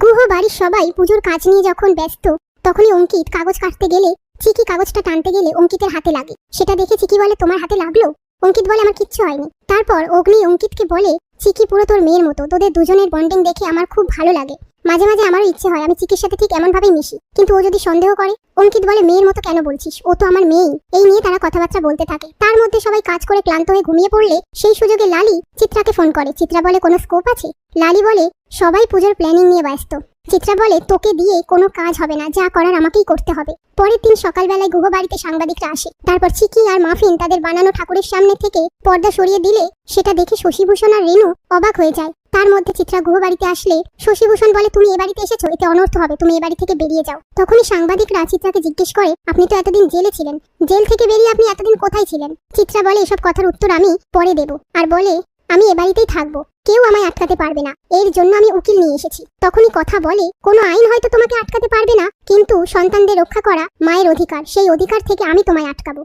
গুহ বাড়ির সবাই পুজোর কাজ নিয়ে যখন ব্যস্ত, তখনই অঙ্কিত কাগজ কাটতে গেলে চিকি কাগজটা টানতে গেলে অঙ্কিতের হাতে লাগে। সেটা দেখে চিকি বলে, তোমার হাতে লাগলো? অঙ্কিত বলে, আমার কিচ্ছু হয়নি। তারপর অগ্নি অঙ্কিতকে বলে, চিকি পুরো তোর মেয়ের মতো, তোদের দুজনের বন্ডিং দেখে আমার খুব ভালো লাগে। মাঝে মাঝে আমারও ইচ্ছে হয় আমি চিকির সাথে ঠিক এমন ভাবেই মিশি, কিন্তু ও যদি সন্দেহ করে। অঙ্কিত বলে, মেয়ের মতো কেন বলছিস, ও তো আমার মেয়েই। এই নিয়ে তারা কথাবার্তা বলতে থাকে। তার মধ্যে সবাই কাজ করে ক্লান্ত হয়ে ঘুমিয়ে পড়লে সেই সুযোগে লালি চিত্রাকে ফোন করে। চিত্রা বলে, কোনো স্কোপ আছে? লালি বলে, সবাই পুজোর প্ল্যানিং নিয়ে ব্যস্ত। চিত্রা বলে, তোকে দিয়ে কোনো কাজ হবে না, যা করার আমাকেই করতে হবে। পরের দিন সকালবেলায় গুহ বাড়িতে সাংবাদিকরা আসে। তারপর চিকি আর মাফিন তাদের বানানো ঠাকুরের সামনে থেকে পর্দা সরিয়ে দিলে সেটা দেখে শশীভূষণ আর রেনু অবাক হয়ে যায়। তার মধ্যে চিত্রা গুহ বাড়িতে আসলে শশীভূষণ বলে, তুমি এ বাড়িতে এসেছো, এতে অনর্থ হবে, তুমি এ বাড়ি থেকে বেরিয়ে যাও। তখনই সাংবাদিকরা চিত্রাকে জিজ্ঞেস করে, আপনি তো এতদিন জেলে ছিলেন, জেল থেকে বেরিয়ে আপনি এতদিন কোথায় ছিলেন? চিত্রা বলে, এসব কথার উত্তর আমি পরে দেব। আর বলে, আমি এ বাড়িতেই থাকবো, কেউ আমায় আটকাতে পারবে না, এর জন্য আমি উকিল নিয়ে এসেছি। তখনই কথা বলে, কোনো আইন হয়তো তোমাকে আটকাতে পারবে না, কিন্তু সন্তানদের রক্ষা করা মায়ের অধিকার, সেই অধিকার থেকে আমি তোমায় আটকাবো।